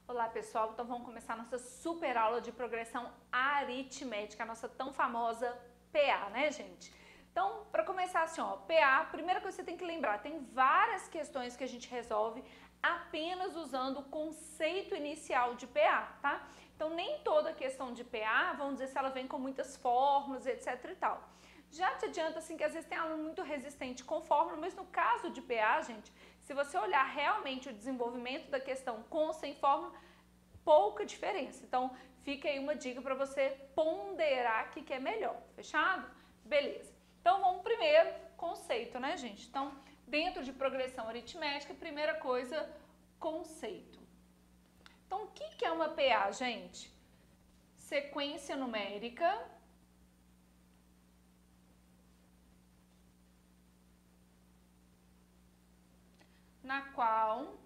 Olá pessoal, então vamos começar a nossa super aula de progressão aritmética, a nossa tão famosa PA, né gente? Então, para começar assim, ó, PA, primeira coisa que você tem que lembrar, tem várias questões que a gente resolve apenas usando o conceito inicial de PA, tá? Então, nem toda questão de PA, vamos dizer se ela vem com muitas fórmulas, etc e tal. Já te adianta assim que às vezes tem aluno muito resistente com fórmula, mas no caso de PA, gente, se você olhar realmente o desenvolvimento da questão com ou sem fórmula, pouca diferença. Então, fica aí uma dica para você ponderar o que é melhor. Fechado? Beleza. Então, vamos primeiro, conceito, né, gente? Então, dentro de progressão aritmética, primeira coisa, conceito. Então, o que é uma PA, gente? Sequência numérica na qual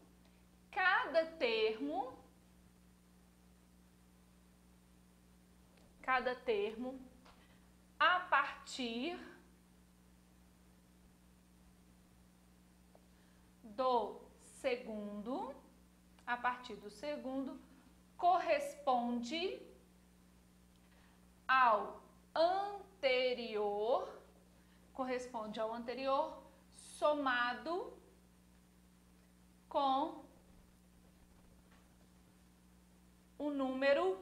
cada termo a partir do segundo, corresponde ao anterior, somado com o número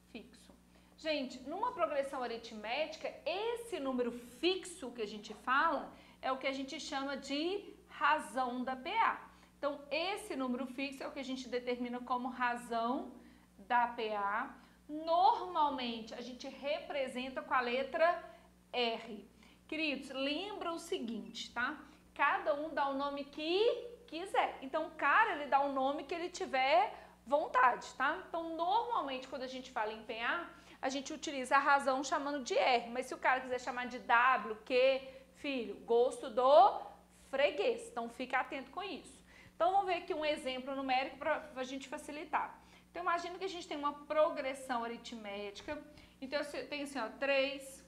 fixo. Gente, numa progressão aritmética, esse número fixo que a gente fala é o que a gente chama de razão da PA. Então, esse número fixo é o que a gente determina como razão da PA. Normalmente, a gente representa com a letra R. Queridos, lembra o seguinte, tá? Cada um dá o nome que quiser. Então, o cara, ele dá o nome que ele tiver vontade, tá? Então, normalmente, quando a gente fala em PA, a gente utiliza a razão chamando de R. Mas se o cara quiser chamar de W, Q, filho, gosto do freguês. Então, fica atento com isso. Então, vamos ver aqui um exemplo numérico para a gente facilitar. Então, imagina que a gente tem uma progressão aritmética. Então, eu tenho assim, ó, 3.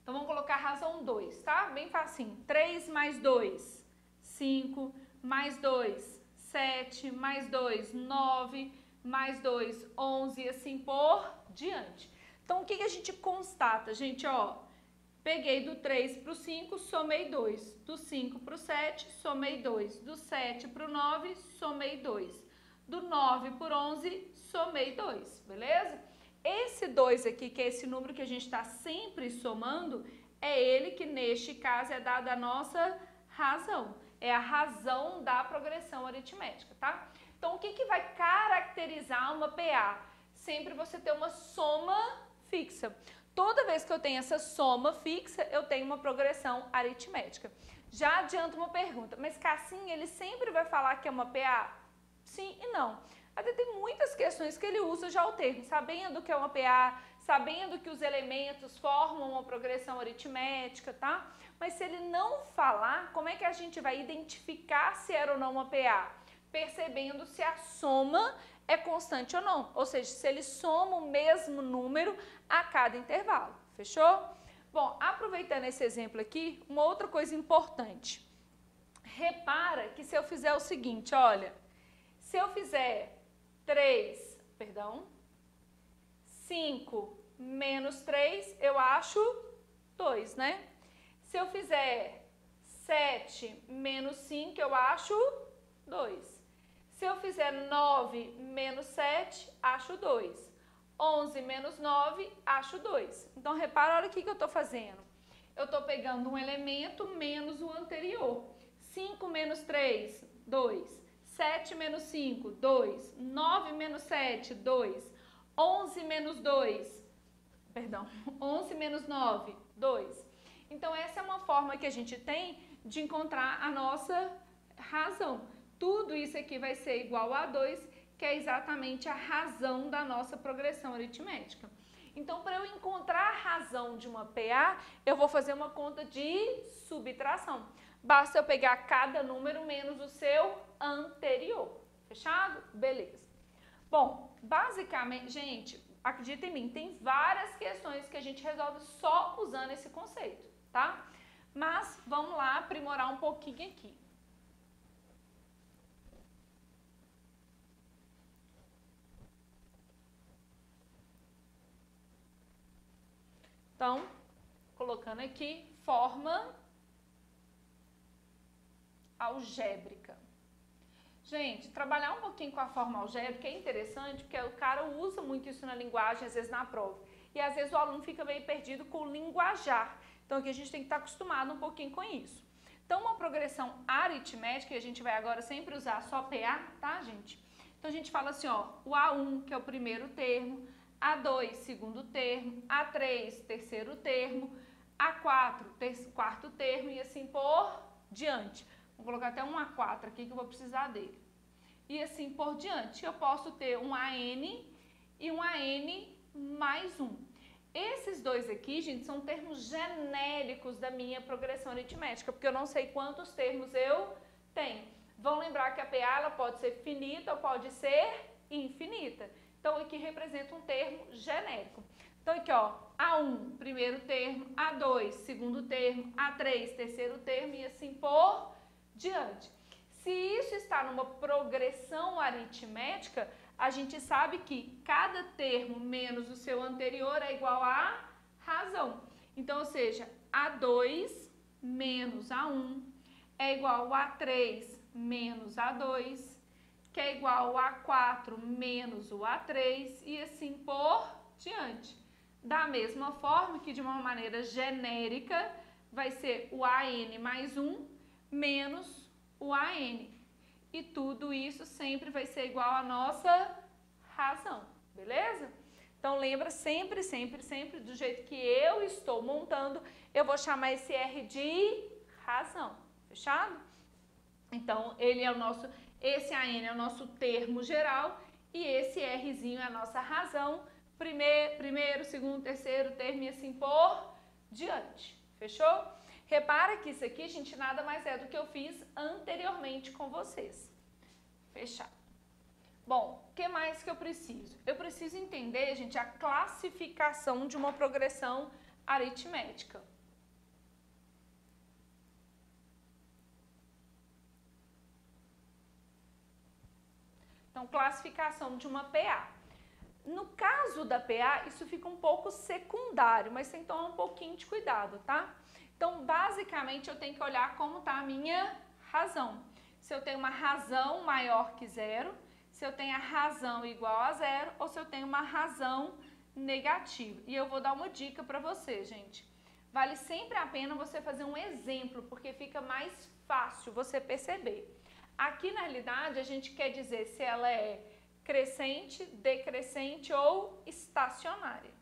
Então, vamos colocar a razão 2, tá? Bem facinho. 3 mais 2, 5, mais 2, 7, mais 2, 9, mais 2, 11 e assim por diante. Então, o que a gente constata, gente? Ó, peguei do 3 para o 5, somei 2. Do 5 para o 7, somei 2. Do 7 para o 9, somei 2. Do 9 por 11, somei 2, beleza? Esse 2 aqui, que é esse número que a gente está sempre somando, é ele que neste caso é dado a nossa razão. É a razão da progressão aritmética, tá? Então, o que vai caracterizar uma PA? Sempre você ter uma soma fixa. Toda vez que eu tenho essa soma fixa, eu tenho uma progressão aritmética. Já adianto uma pergunta, mas Cassim, ele sempre vai falar que é uma PA? Sim e não. Até tem muitas questões que ele usa já o termo, sabendo que é uma PA, sabendo que os elementos formam uma progressão aritmética, tá? Mas se ele não falar, como é que a gente vai identificar se era ou não uma PA? Percebendo se a soma é constante ou não. Ou seja, se ele soma o mesmo número a cada intervalo. Fechou? Bom, aproveitando esse exemplo aqui, uma outra coisa importante. Repara que se eu fizer o seguinte, olha, se eu fizer 5 menos 3, eu acho 2, né? Se eu fizer 7 menos 5, eu acho 2. Se eu fizer 9 menos 7, acho 2. 11 menos 9, acho 2. Então, repara, olha o que eu estou fazendo. Eu estou pegando um elemento menos o anterior. 5 menos 3, 2. 7 menos 5, 2. 9 menos 7, 2. 11 menos 9, 2. Então, essa é uma forma que a gente tem de encontrar a nossa razão. Tudo isso aqui vai ser igual a 2, que é exatamente a razão da nossa progressão aritmética. Então, para eu encontrar a razão de uma PA, eu vou fazer uma conta de subtração. Basta eu pegar cada número menos o seu anterior. Fechado? Beleza. Bom, basicamente, gente, acredita em mim, tem várias questões que a gente resolve só usando esse conceito, tá? Mas vamos lá aprimorar um pouquinho aqui. Então, colocando aqui, forma algébrica. Gente, trabalhar um pouquinho com a forma algébrica é interessante, porque o cara usa muito isso na linguagem, às vezes na prova. E às vezes o aluno fica meio perdido com o linguajar. Então aqui a gente tem que estar acostumado um pouquinho com isso. Então uma progressão aritmética, e a gente vai agora sempre usar só PA, tá, gente? Então a gente fala assim, ó, o A1, que é o primeiro termo, A2, segundo termo, A3, terceiro termo, A4, quarto termo e assim por diante. Vou colocar até um A4 aqui que eu vou precisar dele. E assim por diante. Eu posso ter um AN e um AN mais um. Esses dois aqui, gente, são termos genéricos da minha progressão aritmética, porque eu não sei quantos termos eu tenho. Vão lembrar que a PA ela pode ser finita ou pode ser infinita. Então, aqui representa um termo genérico. Então, aqui, ó, A1, primeiro termo, A2, segundo termo, A3, terceiro termo e assim por diante. Se isso está numa progressão aritmética, a gente sabe que cada termo menos o seu anterior é igual a razão. Então, ou seja, A2 menos A1 é igual a A3 menos A2, que é igual a A4 menos o A3 e assim por diante. Da mesma forma que de uma maneira genérica vai ser o AN mais 1 menos o AN. E tudo isso sempre vai ser igual à nossa razão, beleza? Então lembra sempre, sempre, sempre do jeito que eu estou montando, eu vou chamar esse R de razão, fechado? Então ele é o nosso, esse AN é o nosso termo geral e esse Rzinho é a nossa razão, primeiro, segundo, terceiro termo e assim por diante, fechou? Repara que isso aqui, gente, nada mais é do que eu fiz anteriormente com vocês. Fechado. Bom, o que mais que eu preciso? Eu preciso entender, gente, a classificação de uma progressão aritmética. Então, classificação de uma PA. No caso da PA, isso fica um pouco secundário, mas tem que tomar um pouquinho de cuidado, tá? Então, basicamente, eu tenho que olhar como está a minha razão. Se eu tenho uma razão maior que zero, se eu tenho a razão igual a zero, ou se eu tenho uma razão negativa. E eu vou dar uma dica para você, gente. Vale sempre a pena você fazer um exemplo, porque fica mais fácil você perceber. Aqui, na realidade, a gente quer dizer se ela é crescente, decrescente ou estacionária.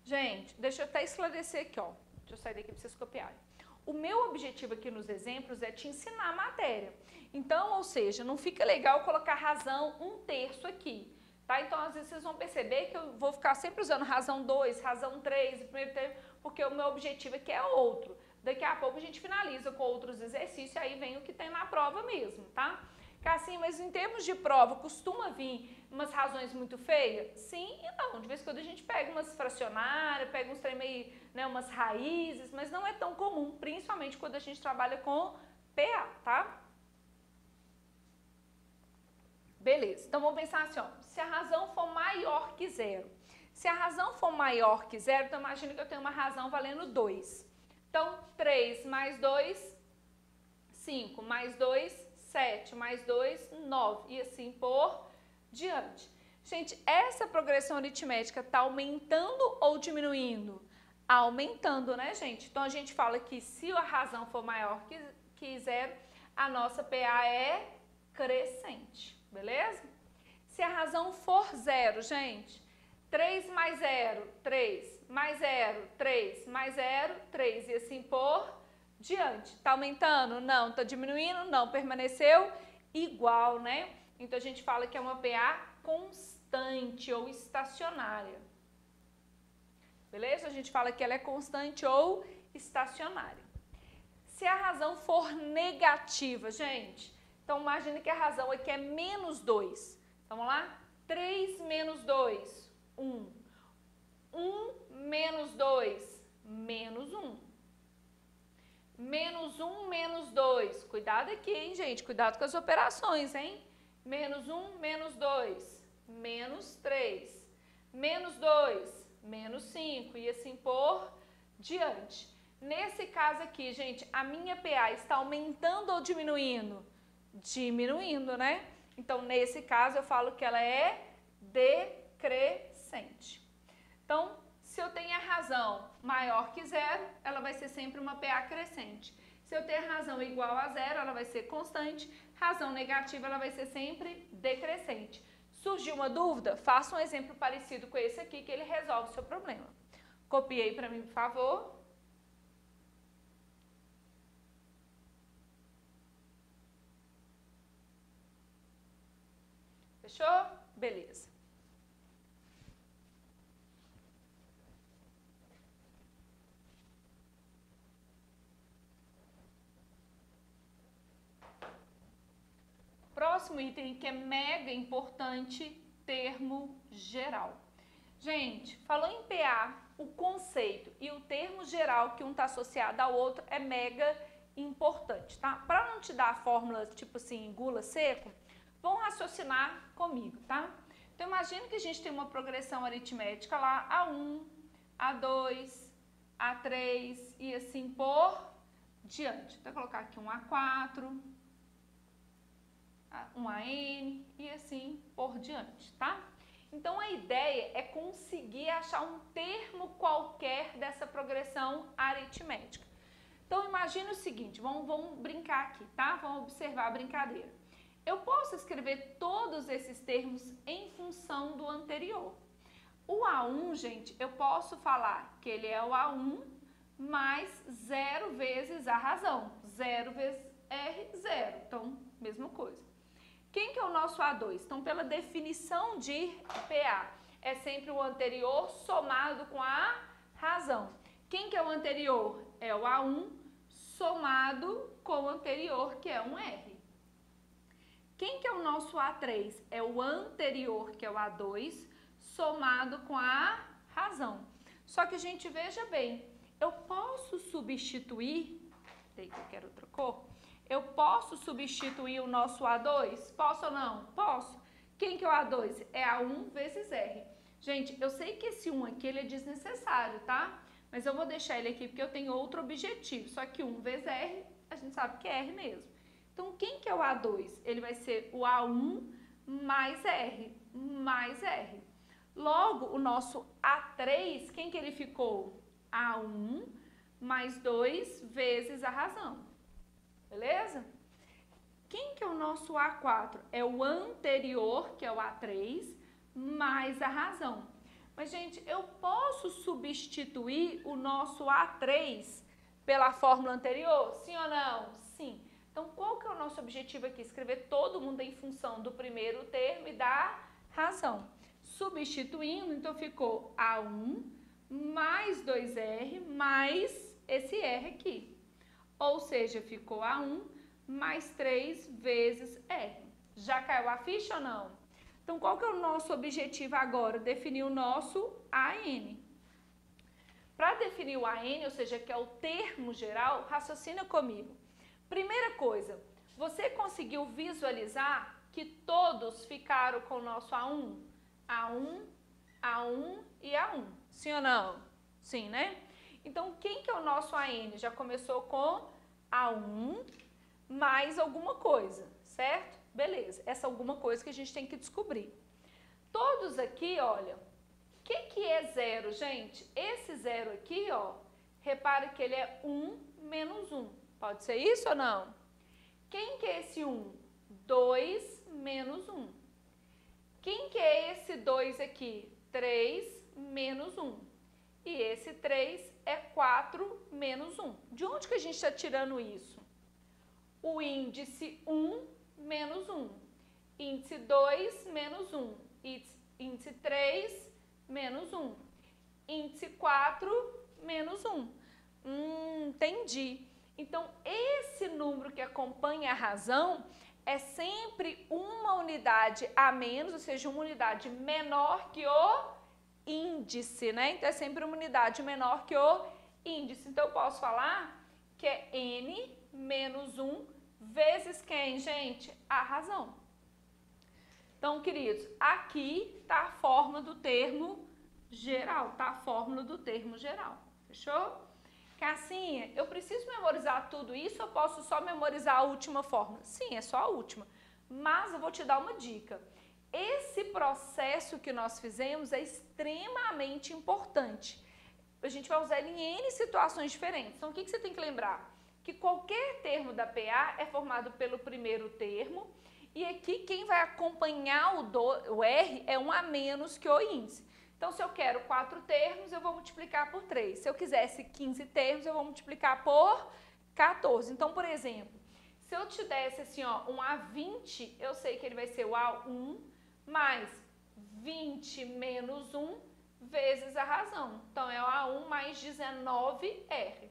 Gente, deixa eu até esclarecer aqui, ó. Deixa eu sair daqui para vocês copiarem. O meu objetivo aqui nos exemplos é te ensinar a matéria. Então, ou seja, não fica legal colocar razão 1/3 aqui, tá? Então, às vezes vocês vão perceber que eu vou ficar sempre usando razão 2, razão 3, primeiro termo, porque o meu objetivo aqui é outro. Daqui a pouco a gente finaliza com outros exercícios, aí vem o que tem na prova mesmo, tá? Assim, mas em termos de prova, costuma vir umas razões muito feias? Sim e não. De vez em quando a gente pega umas fracionárias, pega uns trem meio, né, umas raízes, mas não é tão comum, principalmente quando a gente trabalha com PA, tá? Beleza, então vamos pensar assim, ó, se a razão for maior que zero. Se a razão for maior que zero, então imagina que eu tenho uma razão valendo 2. Então, 3 mais 2, 5 mais 2, 7 mais 2, 9 e assim por diante. Gente, essa progressão aritmética está aumentando ou diminuindo? Aumentando, né, gente? Então, a gente fala que se a razão for maior que zero, a nossa PA é crescente, beleza? Se a razão for zero, gente, 3 mais 0, 3, mais 0, 3, mais 0, 3 e assim por diante. Tá aumentando? Não. Tá diminuindo? Não. Permaneceu igual, né? Então, a gente fala que é uma PA constante ou estacionária. Beleza? A gente fala que ela é constante ou estacionária. Se a razão for negativa, gente, então imagine que a razão aqui é menos 2. Então, vamos lá? 3 menos 2, 1. 1 menos 2, menos 1. Menos 1 menos 2. Cuidado aqui, hein, gente? Cuidado com as operações, hein? Menos 1 menos 2, menos 3. Menos 2, menos 5. E assim por diante. Nesse caso aqui, gente, a minha PA está aumentando ou diminuindo? Diminuindo, né? Então, nesse caso, eu falo que ela é decrescente. Então, se eu tenho a razão maior que zero, ela vai ser sempre uma PA crescente. Se eu tenho a razão igual a zero, ela vai ser constante. Razão negativa, ela vai ser sempre decrescente. Surgiu uma dúvida? Faça um exemplo parecido com esse aqui, que ele resolve o seu problema. Copiei para mim, por favor. Fechou? Beleza. Próximo item que é mega importante, termo geral. Gente, falou em PA, o conceito e o termo geral que um está associado ao outro é mega importante, tá? Para não te dar a fórmula tipo assim, gula seco, vão raciocinar comigo, tá? Então, imagina que a gente tem uma progressão aritmética lá, A1, A2, A3 e assim por diante. Vou colocar aqui um A4, um AN e assim por diante, tá? Então, a ideia é conseguir achar um termo qualquer dessa progressão aritmética. Então, imagine o seguinte, vamos brincar aqui, tá? Vamos observar a brincadeira. Eu posso escrever todos esses termos em função do anterior. O A1, gente, eu posso falar que ele é o A1 mais 0 vezes a razão. 0 vezes R, 0. Então, mesma coisa. Quem que é o nosso A2? Então, pela definição de PA, é sempre o anterior somado com a razão. Quem que é o anterior? É o A1 somado com o anterior, que é um R. Quem que é o nosso A3? É o anterior, que é o A2, somado com a razão. Só que, gente, veja bem, eu posso substituir, sei que eu quero outra cor, eu posso substituir o nosso A2? Posso ou não? Posso. Quem que é o A2? É A1 vezes R. Gente, eu sei que esse 1 aqui ele é desnecessário, tá? Mas eu vou deixar ele aqui porque eu tenho outro objetivo. Só que 1 vezes R, a gente sabe que é R mesmo. Então, quem que é o A2? Ele vai ser o A1 mais R, mais R. Logo, o nosso A3, quem que ele ficou? A1 mais 2 vezes a razão. Beleza? Quem que é o nosso A4? É o anterior, que é o A3, mais a razão. Mas, gente, eu posso substituir o nosso A3 pela fórmula anterior? Sim ou não? Sim. Então, qual que é o nosso objetivo aqui? Escrever todo mundo em função do primeiro termo e da razão. Substituindo, então ficou A1 mais 2R mais esse R aqui. Ou seja, ficou A1 mais 3 vezes R. Já caiu a ficha ou não? Então, qual que é o nosso objetivo agora? Definir o nosso AN. Para definir o AN, ou seja, que é o termo geral, raciocina comigo. Primeira coisa, você conseguiu visualizar que todos ficaram com o nosso A1? A1, A1 e A1. Sim ou não? Sim, né? Então, quem que é o nosso AN? Já começou com A1 mais alguma coisa, certo? Beleza, essa alguma coisa que a gente tem que descobrir. Todos aqui, olha, o que é zero, gente? Esse zero aqui, ó, repara que ele é 1 menos 1. Pode ser isso ou não? Quem que é esse 1? 2 menos 1. Quem que é esse 2 aqui? 3 menos 1. E esse 3 é 4 menos 1. De onde que a gente está tirando isso? O índice 1 menos 1. Índice 2 menos 1. Índice 3 menos 1. Índice 4 menos 1. Entendi. Então, esse número que acompanha a razão é sempre uma unidade a menos, ou seja, uma unidade menor que o índice, né? Então, é sempre uma unidade menor que o índice. Então, eu posso falar que é N menos 1 vezes quem, gente? A razão. Então, queridos, aqui está a fórmula do termo geral, tá? A fórmula do termo geral, fechou? Cassinha, eu preciso memorizar tudo isso ou eu posso só memorizar a última fórmula? Sim, é só a última, mas eu vou te dar uma dica. Esse processo que nós fizemos é extremamente importante. A gente vai usar ele em N situações diferentes. Então, o que você tem que lembrar? Que qualquer termo da PA é formado pelo primeiro termo e aqui quem vai acompanhar o R é um a menos que o índice. Então, se eu quero 4 termos, eu vou multiplicar por 3. Se eu quisesse 15 termos, eu vou multiplicar por 14. Então, por exemplo, se eu te desse assim, ó, um A20, eu sei que ele vai ser o A1 mais 20 menos 1 vezes a razão. Então, é o A1 mais 19R.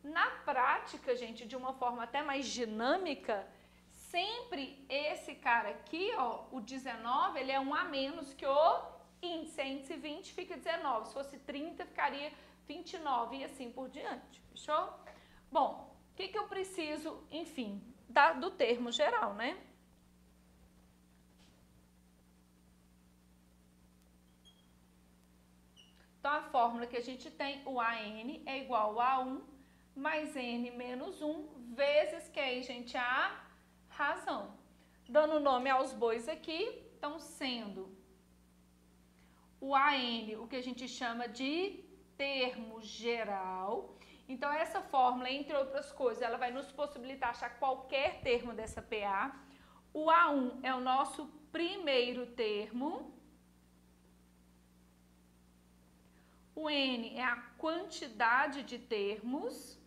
Na prática, gente, de uma forma até mais dinâmica, sempre esse cara aqui, ó, o 19, ele é um a menos que o índice. Índice 20 fica 19. Se fosse 30, ficaria 29 e assim por diante. Fechou? Bom, o que eu preciso, enfim, do termo geral, né? Então, a fórmula que a gente tem, o AN é igual a 1 mais N menos 1 vezes quem, gente? A razão. Dando nome aos bois aqui, então, sendo o AN, o que a gente chama de termo geral. Então, essa fórmula, entre outras coisas, ela vai nos possibilitar achar qualquer termo dessa PA. O A1 é o nosso primeiro termo. O N é a quantidade de termos.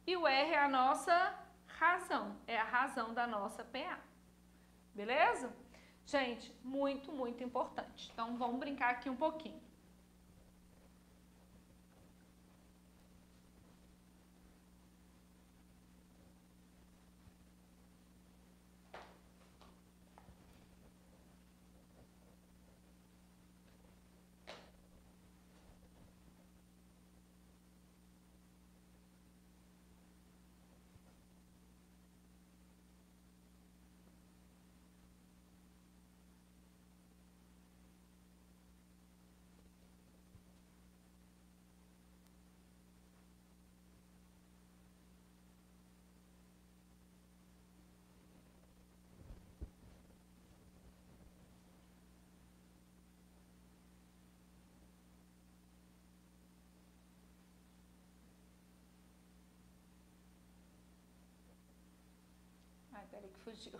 E o R é a nossa razão, é a razão da nossa PA. Beleza? Gente, muito, muito importante. Então, vamos brincar aqui um pouquinho. Ai, peraí que fugiu.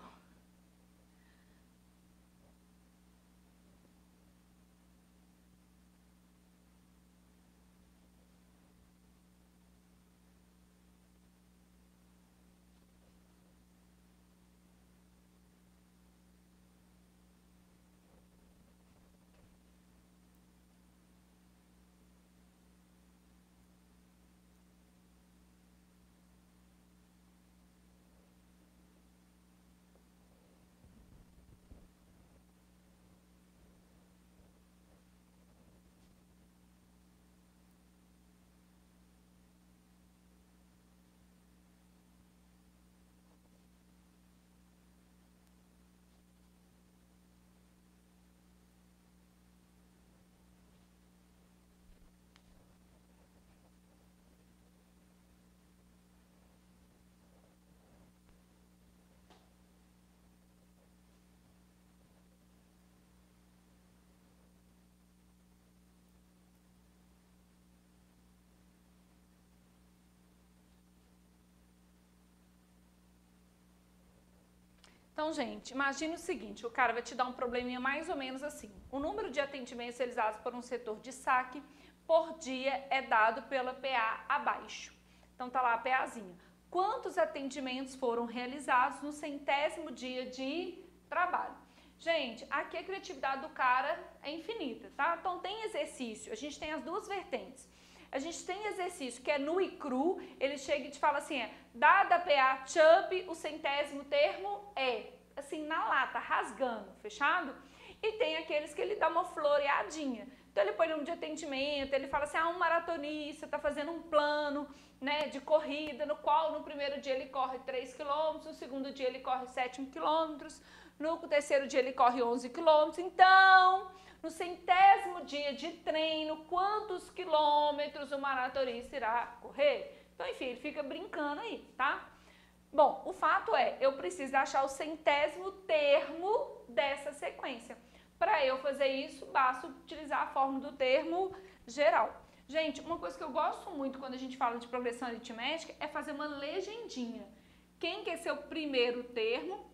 Então, gente, imagine o seguinte, o cara vai te dar um probleminha mais ou menos assim. O número de atendimentos realizados por um setor de saque por dia é dado pela PA abaixo. Então, tá lá a PAzinha. Quantos atendimentos foram realizados no 100º dia de trabalho? Gente, aqui a criatividade do cara é infinita, tá? Então, tem exercício, a gente tem as duas vertentes. A gente tem exercício que é nu e cru, ele chega e te fala assim, dada a PA CHUP, o 100º termo é. assim, na lata, rasgando, fechado? E tem aqueles que ele dá uma floreadinha. Então ele põe nome de atendimento, ele fala assim, um maratonista está fazendo um plano, né, de corrida, no qual no primeiro dia ele corre 3 quilômetros, no segundo dia ele corre 7 quilômetros, no terceiro dia ele corre 11 quilômetros. Então, no 100º dia de treino, quantos quilômetros o maratonista irá correr? Então, enfim, ele fica brincando aí, tá? Bom, o fato é, eu preciso achar o 100º termo dessa sequência. Para eu fazer isso, basta utilizar a fórmula do termo geral. Gente, uma coisa que eu gosto muito quando a gente fala de progressão aritmética é fazer uma legendinha. Quem que é seu primeiro termo,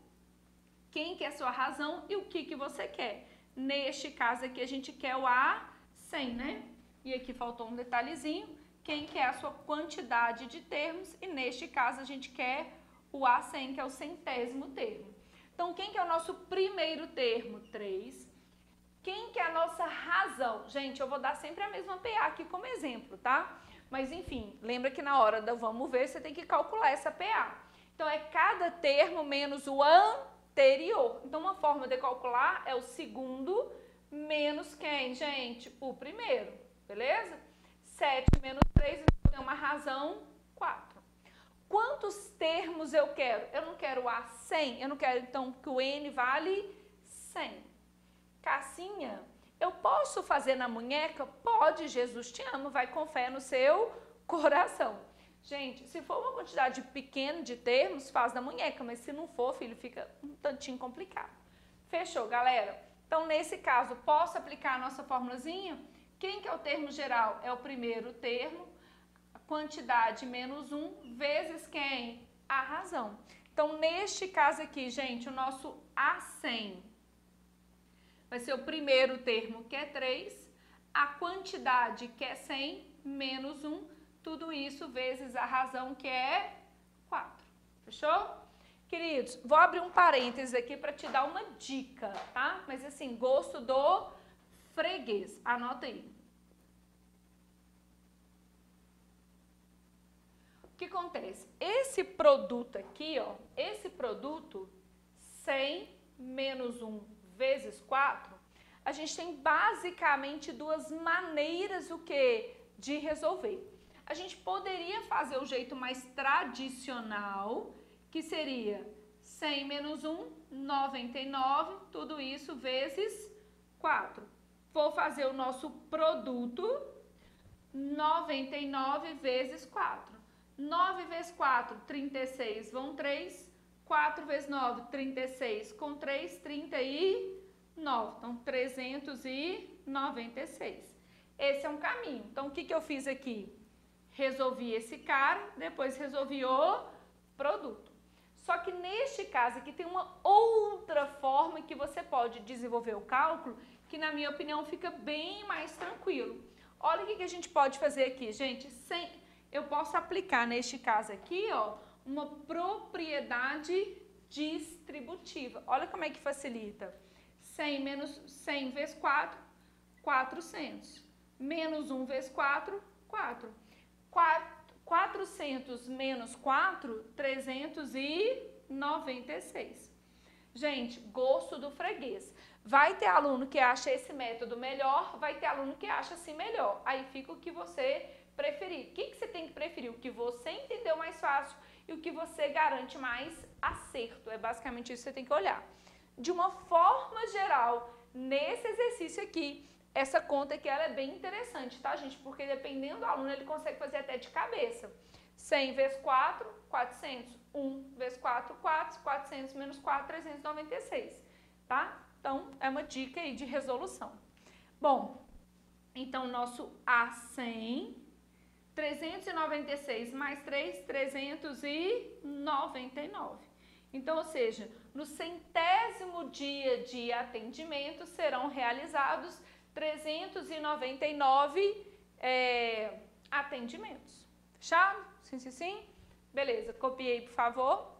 quem que é sua razão e o que você quer. Neste caso aqui a gente quer o A100, né? E aqui faltou um detalhezinho, quem que é a sua quantidade de termos e neste caso a gente quer o A100, que é o 100º termo. Então, quem que é o nosso primeiro termo? 3. Quem que é a nossa razão? Gente, eu vou dar sempre a mesma PA aqui como exemplo, tá? Mas, enfim, lembra que na hora da vamos ver, você tem que calcular essa PA. Então, é cada termo menos o anterior. Então, uma forma de calcular é o segundo menos quem, gente? O primeiro, beleza? 7 menos 3, então tem uma razão 4. Quantos termos eu quero? Eu não quero A 100, eu não quero então que o N vale 100. Cassinha, eu posso fazer na munheca? Pode, Jesus te ama, vai com fé no seu coração. Gente, se for uma quantidade pequena de termos, faz na munheca, mas se não for, filho, fica um tantinho complicado. Fechou, galera? Então, nesse caso, posso aplicar a nossa formulazinha? Quem que é o termo geral? É o primeiro termo, a quantidade menos 1, vezes quem? A razão. Então, neste caso aqui, gente, o nosso A100 vai ser o primeiro termo, que é 3, a quantidade, que é 100, menos 1, tudo isso vezes a razão, que é 4. Fechou? Queridos, vou abrir um parênteses aqui para te dar uma dica, tá? Mas assim, gosto do freguês. Anota aí. O que acontece? Esse produto aqui, ó, esse produto 100 menos 1 vezes 4, a gente tem basicamente duas maneiras de resolver. A gente poderia fazer o jeito mais tradicional, que seria 100 menos 1, 99, tudo isso vezes 4. Vou fazer o nosso produto, 99 vezes 4. 9 vezes 4, 36, vão 3. 4 vezes 9, 36, com 3, 39. Então, 396. Esse é um caminho. Então, o que eu fiz aqui? Resolvi esse cara, depois resolvi o produto. Só que neste caso aqui tem uma outra forma que você pode desenvolver o cálculo, que na minha opinião fica bem mais tranquilo. Olha o que a gente pode fazer aqui, gente. Eu posso aplicar neste caso aqui, ó, uma propriedade distributiva. Olha como é que facilita. 100 menos 100 vezes 4, 400. Menos 1 vezes 4, 4. 400 menos 4, 396. Gente, gosto do freguês. Vai ter aluno que acha esse método melhor, vai ter aluno que acha assim melhor. Aí fica o que você preferir. O que você tem que preferir? O que você entendeu mais fácil e o que você garante mais acerto. É basicamente isso que você tem que olhar. De uma forma geral, nesse exercício aqui, essa conta aqui ela é bem interessante, tá, gente? Porque dependendo do aluno, ele consegue fazer até de cabeça. 100 vezes 4, 400. 1 vezes 4, 4. 400 menos 4, 396. Tá? Então, é uma dica aí de resolução. Bom, então, nosso A100... 396 mais 3, 399. Então, ou seja, no 100º dia de atendimento serão realizados 399 atendimentos. Fechado? Sim, sim, sim? Beleza, copiei, por favor.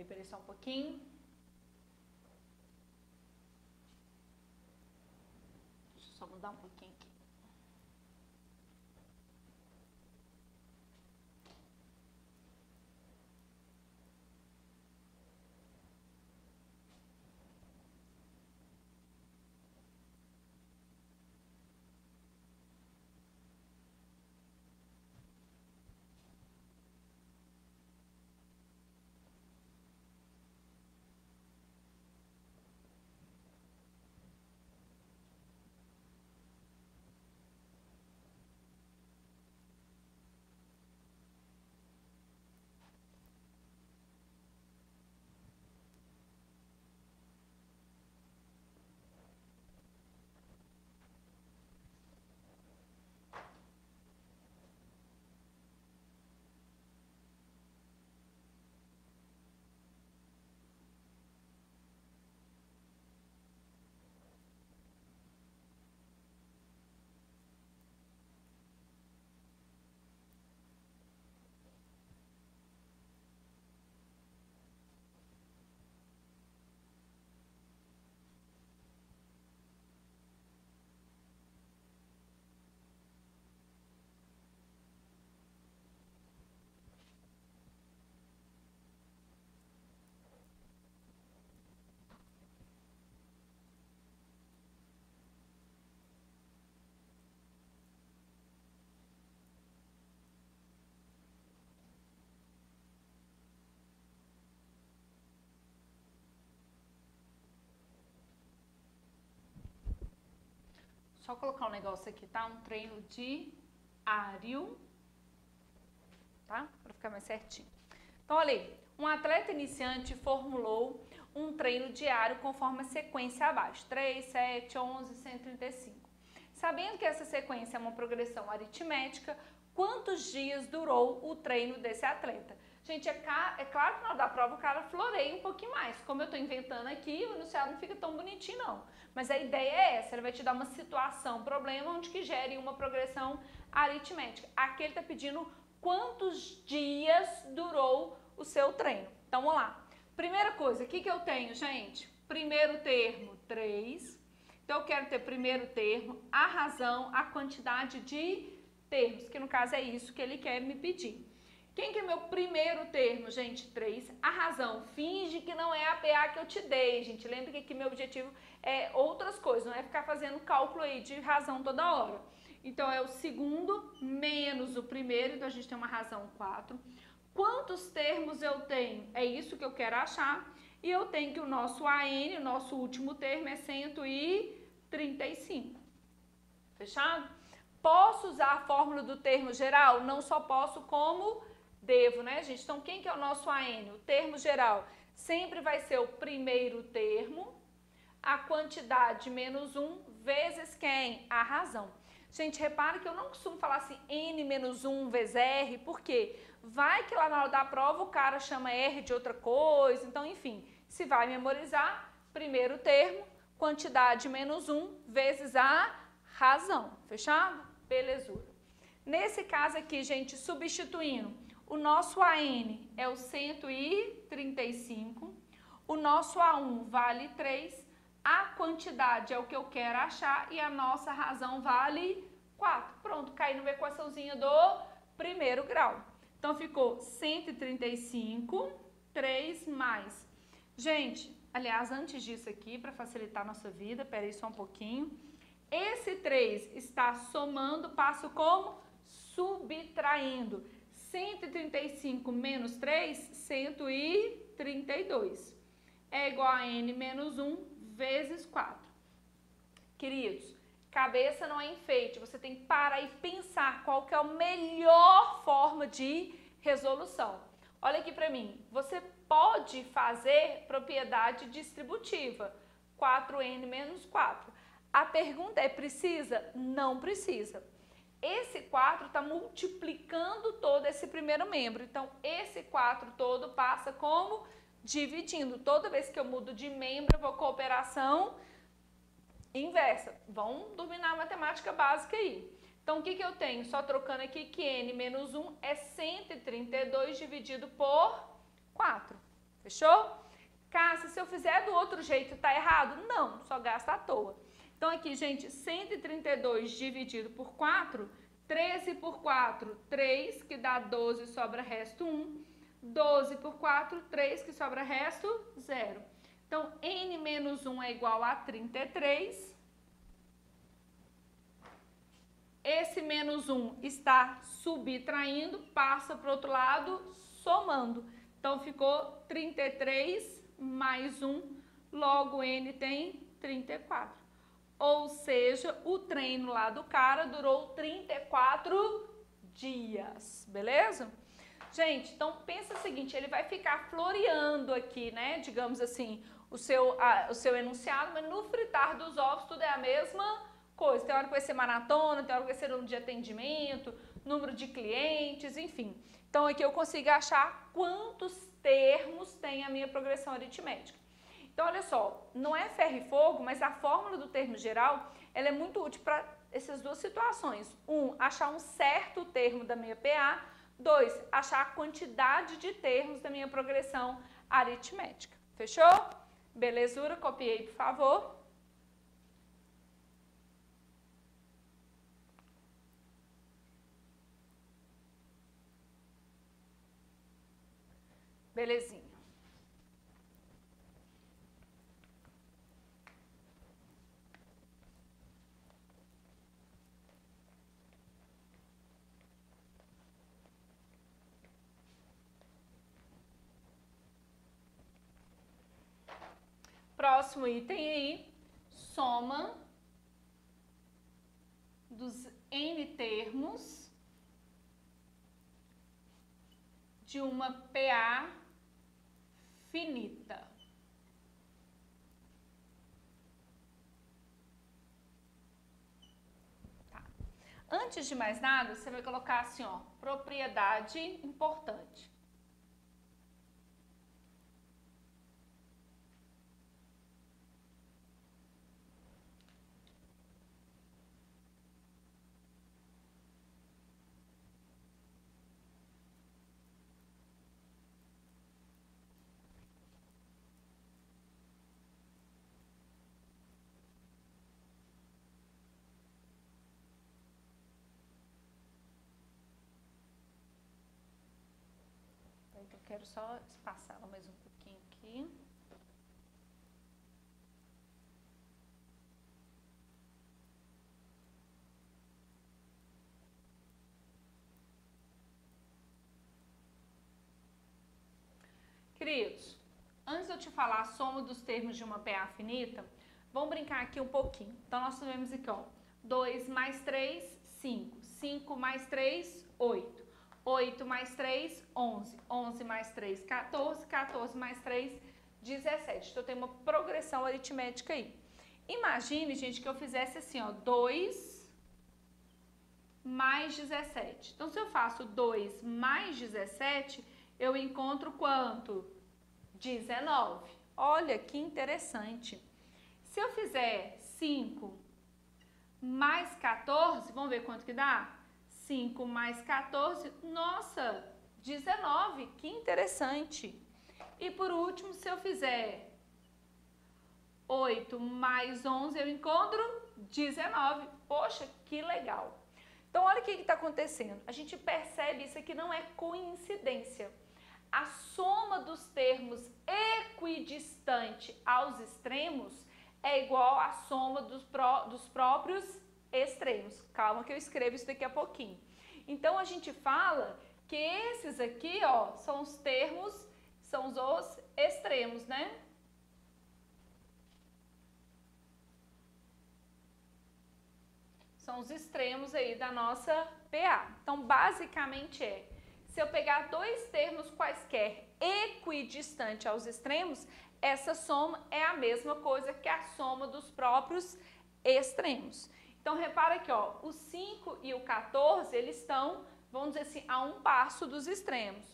Peraí só um pouquinho. Deixa eu só mudar um pouquinho aqui. Só colocar um negócio aqui, tá? Um treino diário, tá? Para ficar mais certinho. Então, olha aí. Um atleta iniciante formulou um treino diário conforme a sequência abaixo. 3, 7, 11, 135. Sabendo que essa sequência é uma progressão aritmética, quantos dias durou o treino desse atleta? Gente, é claro que na hora da prova o cara floreia um pouquinho mais. Como eu estou inventando aqui, o enunciado não fica tão bonitinho, não. Mas a ideia é essa, ele vai te dar uma situação, problema, onde que gere uma progressão aritmética. Aqui ele está pedindo quantos dias durou o seu treino. Então, vamos lá. Primeira coisa, o que eu tenho, gente? Primeiro termo, 3. Então, eu quero ter primeiro termo, a razão, a quantidade de termos, que no caso é isso que ele quer me pedir. Quem que é meu primeiro termo, gente? 3. A razão, finge que não é a PA que eu te dei, gente. Lembra que aqui meu objetivo é outras coisas, não é ficar fazendo cálculo aí de razão toda hora. Então, é o segundo menos o primeiro, então a gente tem uma razão 4. Quantos termos eu tenho? É isso que eu quero achar. E eu tenho que o nosso AN, o nosso último termo, é 135. Fechado? Posso usar a fórmula do termo geral? Não só posso, como devo, né, gente? Então, quem que é o nosso AN? O termo geral sempre vai ser o primeiro termo, a quantidade menos 1 vezes quem? A razão. Gente, repara que eu não costumo falar assim, N menos 1 vezes R, por quê? Vai que lá na hora da prova o cara chama R de outra coisa, então, enfim, se vai memorizar, primeiro termo, quantidade menos 1 vezes a razão. Fechado? Belezura. Nesse caso aqui, gente, substituindo, o nosso AN é o 135, o nosso A1 vale 3, a quantidade é o que eu quero achar e a nossa razão vale 4. Pronto, cai numa equaçãozinha do primeiro grau. Então, ficou 135, 3 mais. Gente, aliás, antes disso aqui, para facilitar a nossa vida, peraí só um pouquinho. Esse 3 está somando, passo como? Subtraindo. 135 menos 3, 132. É igual a N menos 1 vezes 4. Queridos, cabeça não é enfeite. Você tem que parar e pensar qual que é a melhor forma de resolução. Olha aqui para mim. Você pode fazer propriedade distributiva. 4N menos 4. A pergunta é, precisa? Não precisa. Esse 4 está multiplicando todo esse primeiro membro. Então, esse 4 todo passa como dividindo. Toda vez que eu mudo de membro, eu vou com a operação inversa. Vão dominar a matemática básica aí. Então, o que eu tenho? Só trocando aqui que N menos 1 é 132 dividido por 4. Fechou? Cássia, se eu fizer do outro jeito, tá errado? Não, só gasta à toa. Então aqui, gente, 132 dividido por 4, 13 por 4, 3, que dá 12, sobra resto 1. 12 por 4, 3, que sobra resto 0. Então, n menos 1 é igual a 33. Esse menos 1 está subtraindo, passa para o outro lado, somando. Então, ficou 33 mais 1, logo n tem 34. Ou seja, o treino lá do cara durou 34 dias, beleza? Gente, então pensa o seguinte, ele vai ficar floreando aqui, né, digamos assim, o seu enunciado, mas no fritar dos ovos tudo é a mesma coisa. Tem hora que vai ser maratona, tem hora que vai ser número de atendimento, número de clientes, enfim. Então aqui eu consigo achar quantos termos tem a minha progressão aritmética. Então olha só, não é ferro e fogo, mas a fórmula do termo geral, ela é muito útil para essas duas situações. Achar um certo termo da minha PA. 2, achar a quantidade de termos da minha progressão aritmética. Fechou? Belezura, copiei, por favor. Belezinha. Próximo item aí, soma dos N termos de uma PA finita. Tá. Antes de mais nada, você vai colocar assim, ó, propriedade importante. Eu quero só espaçar ela mais um pouquinho aqui. Queridos, antes de eu te falar a soma dos termos de uma PA finita, vamos brincar aqui um pouquinho. Então, nós tivemos aqui, ó, 2 mais 3, 5. 5 mais 3, 8. 8 mais 3, 11. 11 mais 3, 14. 14 mais 3, 17. Então, eu tenho uma progressão aritmética aí. Imagine, gente, que eu fizesse assim, ó, 2 mais 17. Então, se eu faço 2 mais 17, eu encontro quanto? 19. Olha que interessante. Se eu fizer 5 mais 14, vamos ver quanto que dá? 5 mais 14, nossa, 19, que interessante. E por último, se eu fizer 8 mais 11, eu encontro 19. Poxa, que legal. Então, olha o que está acontecendo. A gente percebe isso aqui não é coincidência. A soma dos termos equidistante aos extremos é igual à soma dos próprios extremos. Calma que eu escrevo isso daqui a pouquinho. Então, a gente fala que esses aqui, ó, são os termos, são os extremos, né? São os extremos aí da nossa PA. Então, basicamente se eu pegar dois termos quaisquer equidistante aos extremos, essa soma é a mesma coisa que a soma dos próprios extremos. Então, repara aqui, ó, o 5 e o 14, eles estão, vamos dizer assim, a um passo dos extremos.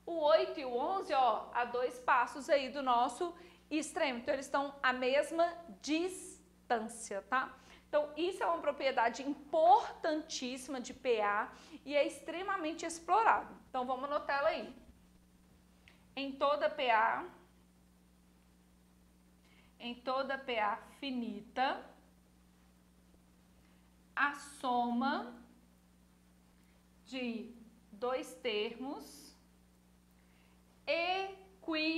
O 8 e o 11, ó, a 2 passos aí do nosso extremo. Então, eles estão à mesma distância, tá? Então, isso é uma propriedade importantíssima de PA e é extremamente explorado. Então, vamos anotar ela aí. Em toda PA, em toda PA finita, a soma de dois termos equidistante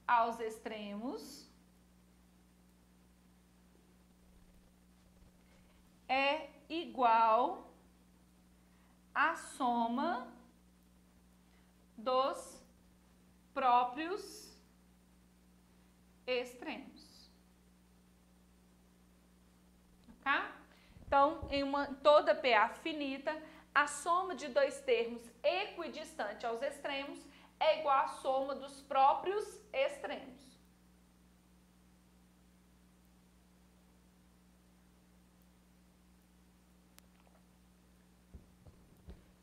aos extremos é igual à soma dos próprios extremos. Tá? Então, em toda PA finita, a soma de dois termos equidistante aos extremos é igual à soma dos próprios extremos.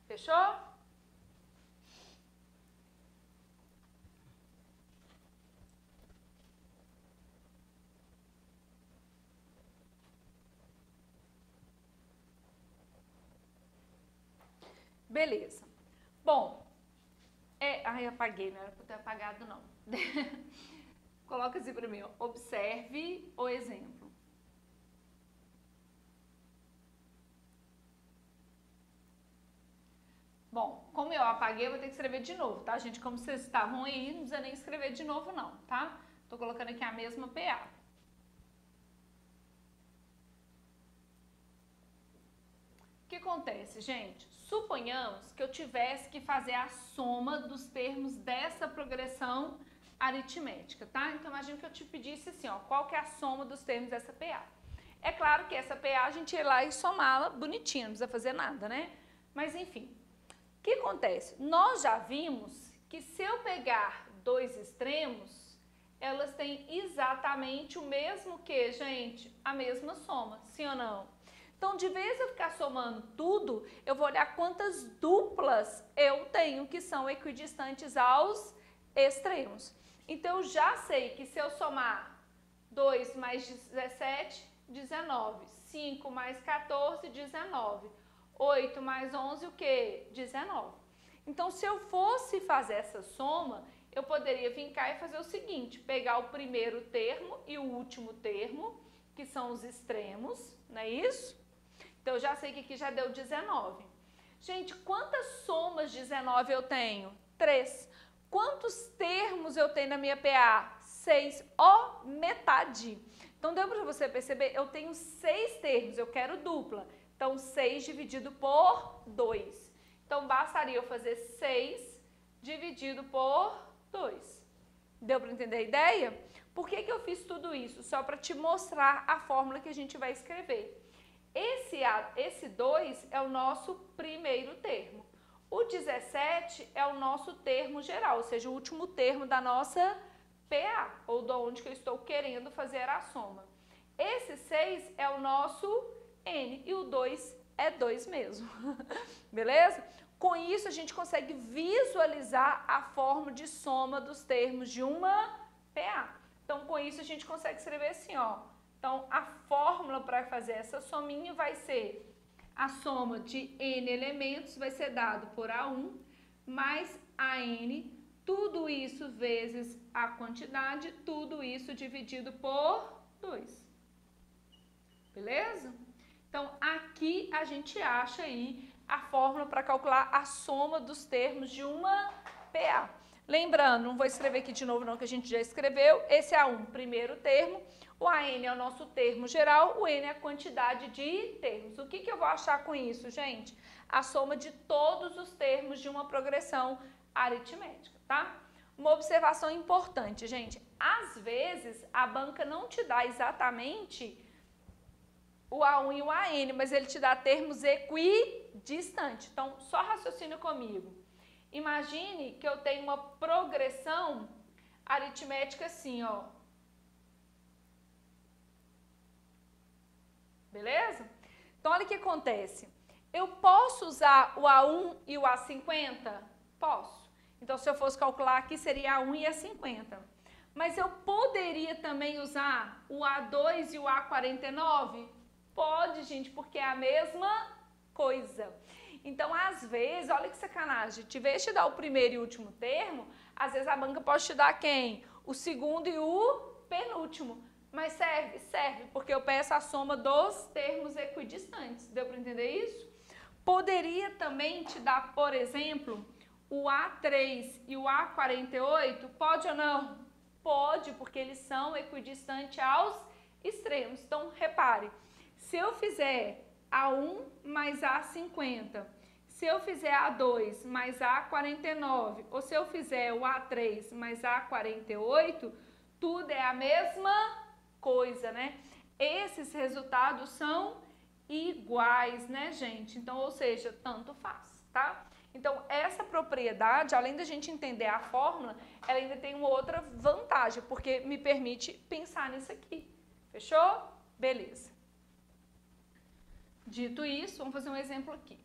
Fechou? Beleza. Bom, ai, apaguei, não era para ter apagado, não. Coloca assim para mim, ó. Observe o exemplo. Bom, como eu apaguei, eu vou ter que escrever de novo, tá, gente? Como vocês estavam aí, não precisa nem escrever de novo, não, tá? Tô colocando aqui a mesma PA. O que acontece, gente? Suponhamos que eu tivesse que fazer a soma dos termos dessa progressão aritmética, tá? Então, imagina que eu te pedisse assim, ó, qual que é a soma dos termos dessa PA? É claro que essa PA a gente ia lá e somá-la bonitinha, não precisa fazer nada, né? Mas, enfim, o que acontece? Nós já vimos que se eu pegar dois extremos, elas têm exatamente o mesmo que, gente? A mesma soma, sim ou não? Então, de vez eu ficar somando tudo, eu vou olhar quantas duplas eu tenho que são equidistantes aos extremos. Então, eu já sei que se eu somar 2 mais 17, 19. 5 mais 14, 19. 8 mais 11, o quê? 19. Então, se eu fosse fazer essa soma, eu poderia vir cá e fazer o seguinte, pegar o primeiro termo e o último termo, que são os extremos, não é isso? Então, eu já sei que aqui já deu 19. Gente, quantas somas de 19 eu tenho? 3. Quantos termos eu tenho na minha PA? 6. Ó, metade. Então, deu para você perceber? Eu tenho 6 termos, eu quero dupla. Então, 6 dividido por 2. Então, bastaria eu fazer 6 dividido por 2. Deu para entender a ideia? Por que eu fiz tudo isso? Só para te mostrar a fórmula que a gente vai escrever. Esse 2 é o nosso primeiro termo. O 17 é o nosso termo geral, ou seja, o último termo da nossa PA, ou de onde que eu estou querendo fazer a soma. Esse 6 é o nosso N e o 2 é 2 mesmo. Beleza? Com isso, a gente consegue visualizar a forma de soma dos termos de uma PA. Então, com isso, a gente consegue escrever assim, ó. Então, a fórmula para fazer essa sominha vai ser a soma de N elementos, vai ser dado por A1 mais AN, tudo isso vezes a quantidade, tudo isso dividido por 2. Beleza? Então, aqui a gente acha aí a fórmula para calcular a soma dos termos de uma PA. Lembrando, não vou escrever aqui de novo não, que a gente já escreveu. Esse é A1, primeiro termo. O AN é o nosso termo geral, o N é a quantidade de termos. O que eu vou achar com isso, gente? A soma de todos os termos de uma progressão aritmética, tá? Uma observação importante, gente. Às vezes, a banca não te dá exatamente o A1 e o AN, mas ele te dá termos equidistantes. Então, só raciocina comigo. Imagine que eu tenho uma progressão aritmética assim, ó. Beleza? Então, olha o que acontece. Eu posso usar o A1 e o A50? Posso. Então, se eu fosse calcular aqui, seria A1 e A50. Mas eu poderia também usar o A2 e o A49? Pode, gente, porque é a mesma coisa. Então, às vezes, olha que sacanagem, te vez de te dar o primeiro e o último termo, às vezes a banca pode te dar quem? O segundo e o penúltimo. Mas serve? Serve, porque eu peço a soma dos termos equidistantes. Deu para entender isso? Poderia também te dar, por exemplo, o A3 e o A48? Pode ou não? Pode, porque eles são equidistantes aos extremos. Então, repare, se eu fizer A1 mais A50, se eu fizer A2 mais A49, ou se eu fizer o A3 mais A48, tudo é a mesma coisa, né? Esses resultados são iguais, né, gente? Então, ou seja, tanto faz, tá? Então, essa propriedade, além da gente entender a fórmula, ela ainda tem uma outra vantagem, porque me permite pensar nisso aqui. Fechou? Beleza. Dito isso, vamos fazer um exemplo aqui.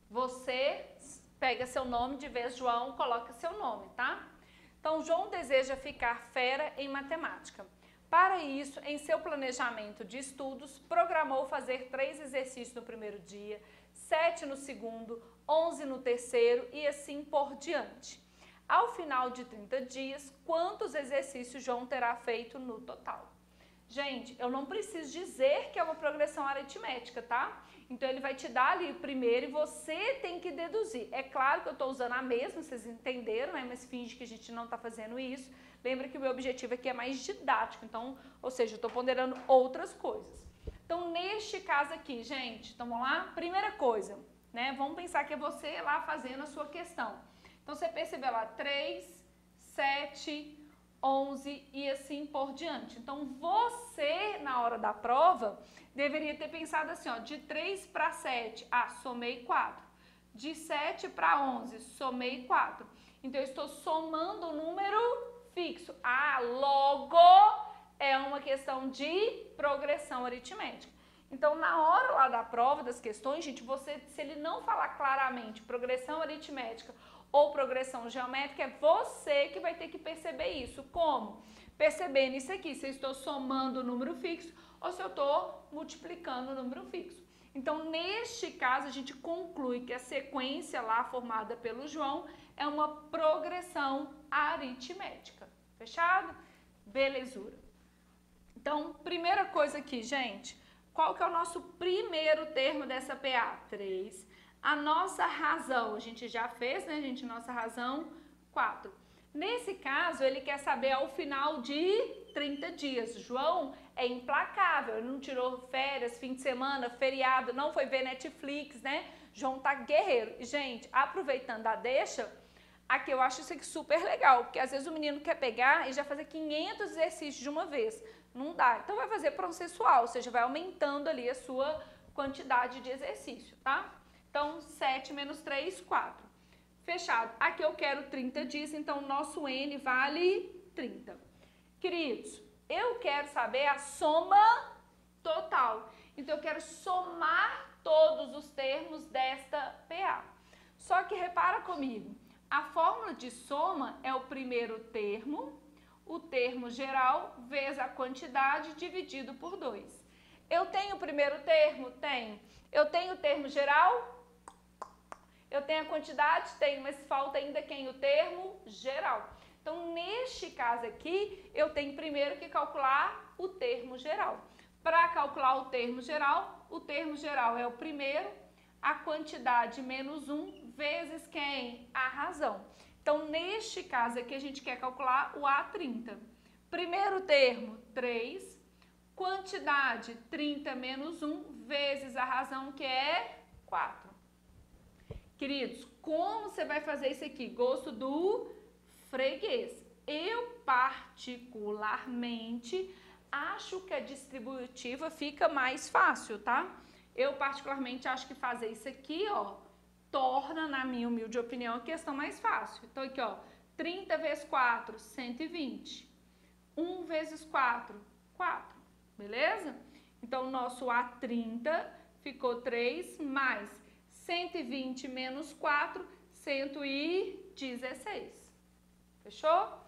Você pega seu nome, de vez João, coloca seu nome, tá? Então, João deseja ficar fera em matemática. Para isso, em seu planejamento de estudos, programou fazer 3 exercícios no primeiro dia, 7 no segundo, 11 no terceiro e assim por diante. Ao final de 30 dias, quantos exercícios João terá feito no total? Gente, eu não preciso dizer que é uma progressão aritmética, tá? Então, ele vai te dar ali o primeiro e você tem que deduzir. É claro que eu estou usando a mesma, vocês entenderam, né? Mas finge que a gente não está fazendo isso. Lembra que o meu objetivo aqui é mais didático, então, ou seja, eu estou ponderando outras coisas. Então, neste caso aqui, gente, então vamos lá? Primeira coisa, né? Vamos pensar que é você lá fazendo a sua questão. Então, você percebeu lá 3, 7... 11 e assim por diante. Então, você, na hora da prova, deveria ter pensado assim, ó, de 3 para 7, somei 4. De 7 para 11, somei 4. Então, eu estou somando o número fixo. Logo, é uma questão de progressão aritmética. Então, na hora lá da prova, das questões, gente, se ele não falar claramente progressão aritmética ou progressão geométrica, é você que vai ter que perceber isso. Como? Percebendo isso aqui, se eu estou somando o número fixo ou se eu estou multiplicando o número fixo. Então, neste caso, a gente conclui que a sequência lá formada pelo João é uma progressão aritmética. Fechado? Belezura. Então, primeira coisa aqui, gente, qual que é o nosso primeiro termo dessa PA? 3. A nossa razão, a gente já fez, né, gente? Nossa razão, 4. Nesse caso, ele quer saber ao final de 30 dias. João é implacável, ele não tirou férias, fim de semana, feriado, não foi ver Netflix, né? João tá guerreiro. E, gente, aproveitando a deixa, aqui eu acho isso aqui super legal, porque às vezes o menino quer pegar e já fazer 500 exercícios de uma vez. Não dá. Então, vai fazer processual, ou seja, vai aumentando ali a sua quantidade de exercício, tá? Então, 7 menos 3, 4. Fechado. Aqui eu quero 30 dias, então o nosso N vale 30. Queridos, eu quero saber a soma total. Então, eu quero somar todos os termos desta PA. Só que repara comigo, a fórmula de soma é o primeiro termo, o termo geral, vezes a quantidade, dividido por 2. Eu tenho o primeiro termo? Tenho. Eu tenho o termo geral? Eu tenho a quantidade? Tenho, mas falta ainda quem? O termo geral. Então, neste caso aqui, eu tenho primeiro que calcular o termo geral. Para calcular o termo geral é o primeiro, a quantidade menos 1, vezes quem? A razão. Então, neste caso aqui, a gente quer calcular o A30. Primeiro termo, 3. Quantidade, 30 menos 1, vezes a razão, que é 4. Queridos, como você vai fazer isso aqui? Gosto do freguês. Eu, particularmente, acho que a distributiva fica mais fácil, tá? Eu, particularmente, acho que fazer isso aqui, ó, torna, na minha humilde opinião, a questão mais fácil. Então, aqui, ó, 30 vezes 4, 120. 1 vezes 4, 4. Beleza? Então, o nosso A30 ficou 3 mais 120 menos 4, 116. Fechou?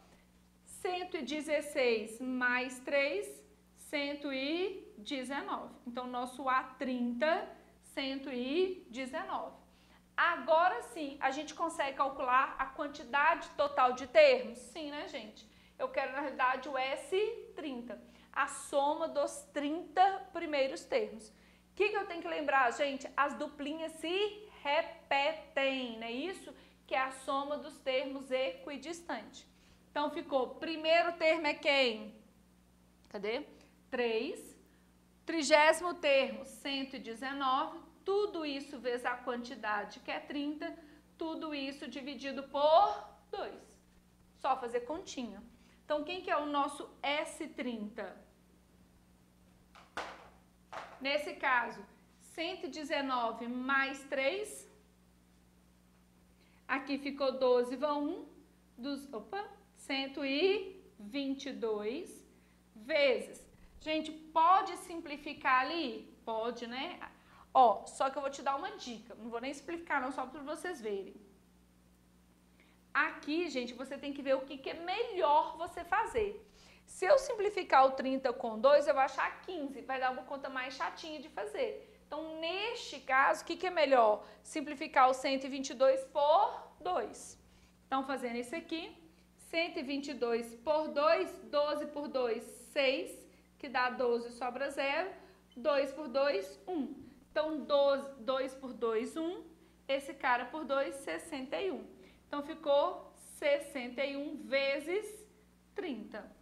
116 mais 3, 119. Então, nosso A30, 119. Agora sim, a gente consegue calcular a quantidade total de termos? Sim, né, gente? Eu quero, na realidade, o S30, a soma dos 30 primeiros termos. O que eu tenho que lembrar, gente? As duplinhas se repetem, não é isso? Que é a soma dos termos equidistantes. Então, ficou, primeiro termo é quem? Cadê? 3. 30º termo, 119. Tudo isso vezes a quantidade, que é 30. Tudo isso dividido por 2. Só fazer continha. Então, quem que é o nosso S30? Nesse caso, 119 mais 3. Aqui ficou 12, vão 122 vezes. Gente, pode simplificar ali? Pode, né? Ó, só que eu vou te dar uma dica. Não vou nem explicar não, só para vocês verem. Aqui, gente, você tem que ver o que é melhor você fazer. Se eu simplificar o 30 com 2, eu vou achar 15. Vai dar uma conta mais chatinha de fazer. Então, neste caso, o que é melhor? Simplificar o 122 por 2. Então, fazendo isso aqui, 122 por 2, 12 por 2, 6, que dá 12, sobra 0. 2 por 2, 1. Então, 2 por 2, 1. Esse cara por 2, 61. Então, ficou 61 vezes 30.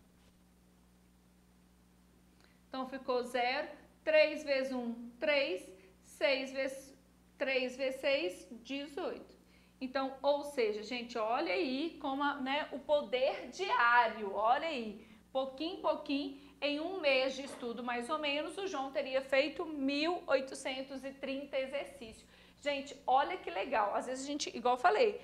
Então, ficou 0. 3 vezes 1, 3. 6 vezes 3 vezes 6, 18. Então, ou seja, gente, olha aí como né, o poder diário, olha aí, pouquinho em pouquinho, em um mês de estudo mais ou menos, o João teria feito 1.830 exercícios. Gente, olha que legal, às vezes a gente, igual eu falei,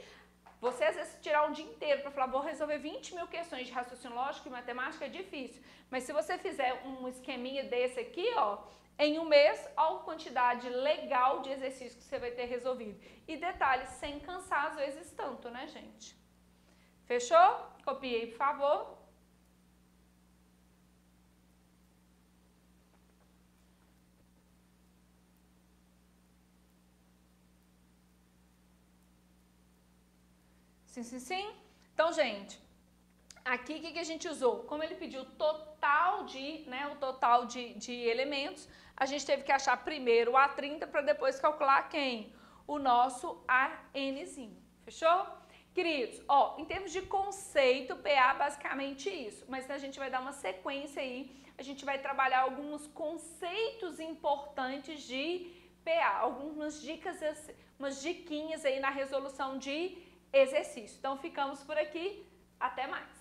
você às vezes tirar um dia inteiro para falar, vou resolver 20 mil questões de raciocínio lógico e matemática é difícil, mas se você fizer um esqueminha desse aqui, ó, em um mês, olha a quantidade legal de exercícios que você vai ter resolvido. E detalhe, sem cansar às vezes tanto, né, gente? Fechou? Copiei, por favor. Sim, sim, sim. Então, gente, aqui o que a gente usou? Como ele pediu o total de elementos, a gente teve que achar primeiro o A30 para depois calcular quem? O nosso ANzinho. Fechou? Queridos, ó, em termos de conceito, PA basicamente isso, mas a gente vai dar uma sequência aí, a gente vai trabalhar alguns conceitos importantes de PA, algumas dicas, umas diquinhas aí na resolução de exercício. Então, ficamos por aqui. Até mais!